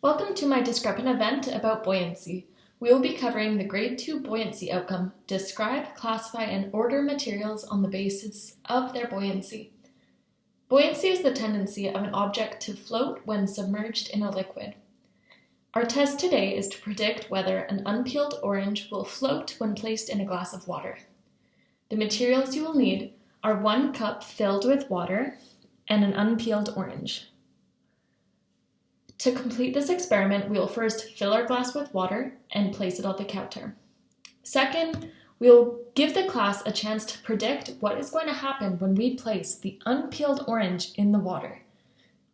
Welcome to my Discrepant event about buoyancy. We will be covering the Grade 2 buoyancy outcome, describe, classify, and order materials on the basis of their buoyancy. Buoyancy is the tendency of an object to float when submerged in a liquid. Our test today is to predict whether an unpeeled orange will float when placed in a glass of water. The materials you will need are 1 cup filled with water and an unpeeled orange. To complete this experiment, we will first fill our glass with water and place it on the counter. Second, we will give the class a chance to predict what is going to happen when we place the unpeeled orange in the water.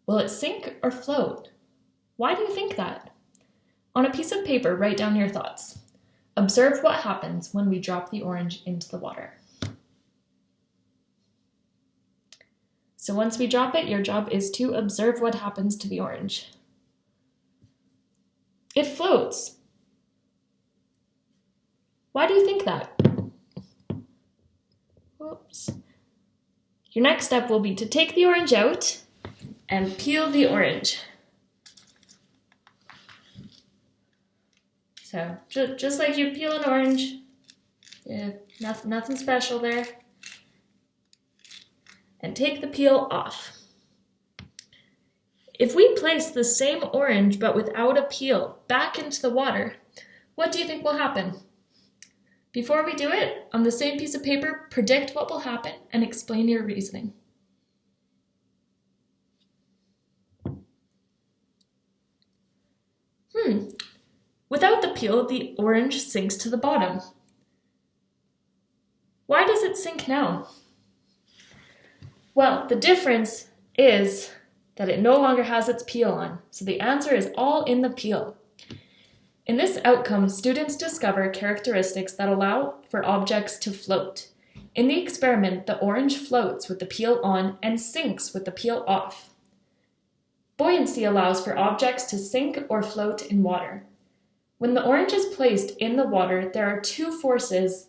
Will it sink or float? Why do you think that? On a piece of paper, write down your thoughts. Observe what happens when we drop the orange into the water. So once we drop it, your job is to observe what happens to the orange. It floats. Why do you think that? Whoops. Your next step will be to take the orange out and peel the orange. So just like you peel an orange, nothing special there. And take the peel off. If we place the same orange but without a peel back into the water, what do you think will happen? Before we do it, on the same piece of paper, predict what will happen and explain your reasoning. Without the peel, the orange sinks to the bottom. Why does it sink now? Well, the difference is that it no longer has its peel on, so the answer is all in the peel. In this outcome, students discover characteristics that allow for objects to float. In the experiment, the orange floats with the peel on and sinks with the peel off. Buoyancy allows for objects to sink or float in water. When the orange is placed in the water, there are 2 forces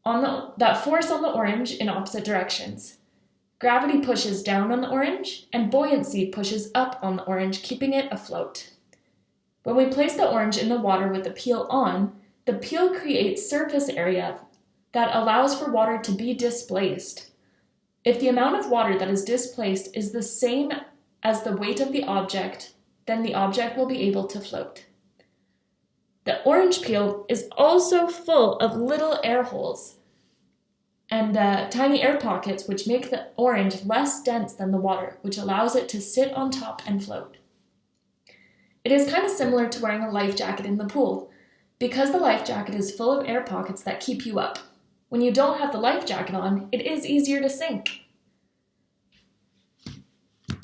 that force on the orange in opposite directions. Gravity pushes down on the orange, and buoyancy pushes up on the orange, keeping it afloat. When we place the orange in the water with the peel on, the peel creates surface area that allows for water to be displaced. If the amount of water that is displaced is the same as the weight of the object, then the object will be able to float. The orange peel is also full of little air holes and tiny air pockets which make the orange less dense than the water, which allows it to sit on top and float. It is kind of similar to wearing a life jacket in the pool, because the life jacket is full of air pockets that keep you up. When you don't have the life jacket on, it is easier to sink.